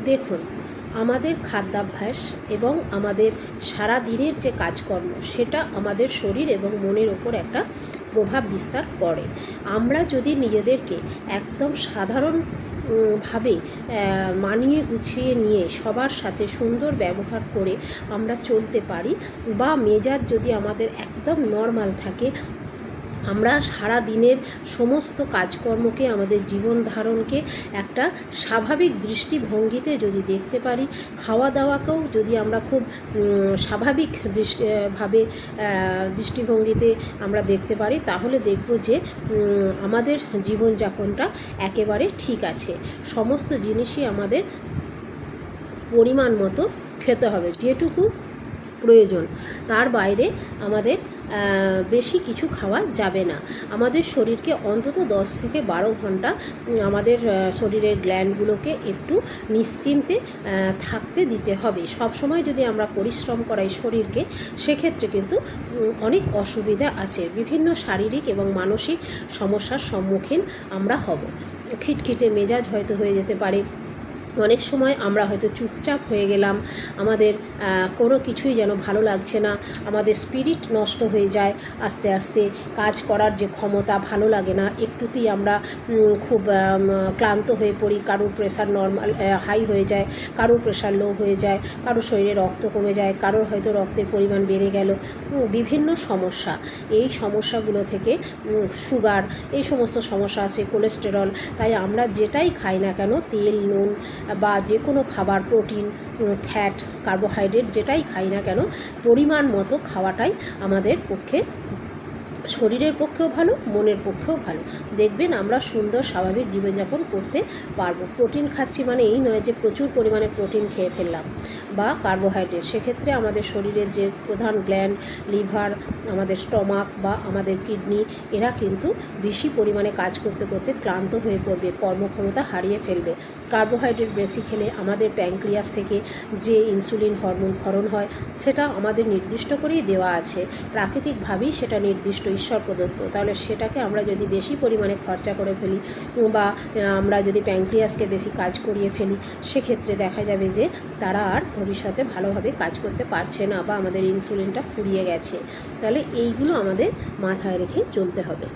দেখুন, আমাদের খাদ্যাভ্যাস এবং আমাদের সারা দিনের যে কাজকর্ম সেটা আমাদের শরীর এবং মনের ওপর একটা প্রভাব বিস্তার করে। আমরা যদি নিজেদেরকে একদম সাধারণ ভাবে মানিয়ে গুছিয়ে নিয়ে সবার সাথে সুন্দর ব্যবহার করে আমরা চলতে পারি, বা মেজাজ যদি আমাদের একদম নর্মাল থাকে, আমরা সারা দিনের সমস্ত কাজকর্মকে, আমাদের জীবন ধারণকে একটা স্বাভাবিক দৃষ্টিভঙ্গিতে যদি দেখতে পারি, খাওয়া দাওয়াকেও যদি আমরা খুব স্বাভাবিক দৃষ্টিভঙ্গিতে আমরা দেখতে পারি, তাহলে দেখব যে আমাদের জীবনযাপনটা একেবারে ঠিক আছে। সমস্ত জিনিসই আমাদের পরিমাণ মতো খেতে হবে, যেটুকু প্রয়োজন, তার বাইরে আমাদের বেশি কিছু খাওয়া যাবে না। আমাদের শরীরকে অন্তত 10 থেকে 12 ঘন্টা আমাদের শরীরের গ্ল্যান্ডগুলোকে একটু নিশ্চিন্তে থাকতে দিতে হবে। সব সময় যদি আমরা পরিশ্রম করাই শরীরকে, সেক্ষেত্রে কিন্তু অনেক অসুবিধা আছে, বিভিন্ন শারীরিক এবং মানসিক সমস্যার সম্মুখীন আমরা হব। খিটখিটে মেজাজ হয়তো হয়ে যেতে পারে, অনেক সময় আমরা হয়তো চুপচাপ হয়ে গেলাম, আমাদের কোনো কিছুই যেন ভালো লাগছে না, আমাদের স্পিরিট নষ্ট হয়ে যায় আস্তে আস্তে, কাজ করার যে ক্ষমতা ভালো লাগে না, একটুতেই আমরা খুব ক্লান্ত হয়ে পড়ি, কারোর প্রেশার নর্মাল হাই হয়ে যায়, কারোর প্রেশার লো হয়ে যায়, কারোর শরীরে রক্ত কমে যায়, কারোর হয়তো রক্তের পরিমাণ বেড়ে গেল, বিভিন্ন সমস্যা। এই সমস্যাগুলো থেকে সুগার, এই সমস্ত সমস্যা আছে, কোলেস্টেরল। তাই আমরা যেটাই খাই না কেন, তেল, নুন বা যে কোনো খাবার, প্রোটিন, ফ্যাট, কার্বোহাইড্রেট যেটাই খাই না কেন, পরিমাণ মতো খাওয়াটাই আমাদের পক্ষে, শরীরের পক্ষেও ভালো, মনের পক্ষেও ভালো। দেখবেন আমরা সুন্দর স্বাভাবিক জীবনযাপন করতে পারবো। প্রোটিন খাচ্ছি মানে এই নয় যে প্রচুর পরিমাণে প্রোটিন খেয়ে ফেললাম বা কার্বোহাইড্রেট। সেক্ষেত্রে আমাদের শরীরের যে প্রধান গ্ল্যান্ড, লিভার, আমাদের স্টমাক বা আমাদের কিডনি, এরা কিন্তু বেশি পরিমাণে কাজ করতে করতে ক্লান্ত হয়ে পড়বে, কর্মক্ষমতা হারিয়ে ফেলবে। কার্বোহাইড্রেট বেশি খেলে আমাদের প্যানক্রিয়াস থেকে যে ইনসুলিন হরমোন ক্ষরণ হয়, সেটা আমাদের নির্দিষ্ট করেই দেওয়া আছে, প্রাকৃতিকভাবেই সেটা নির্দিষ্ট, ঈশ্বর প্রদত্ত। তাহলে সেটাকে আমরা যদি বেশি পরিমাণে খরচা করে ফেলি বা আমরা যদি প্যানক্রিয়াসকে বেশি কাজ করিয়ে ফেলি, সেক্ষেত্রে দেখা যাবে যে তারা আর ভবিষ্যতে ভালোভাবে কাজ করতে পারছে না বা আমাদের ইনসুলিনটা ফুরিয়ে গেছে। তাহলে এইগুলো আমাদের মাথায় রেখে চলতে হবে।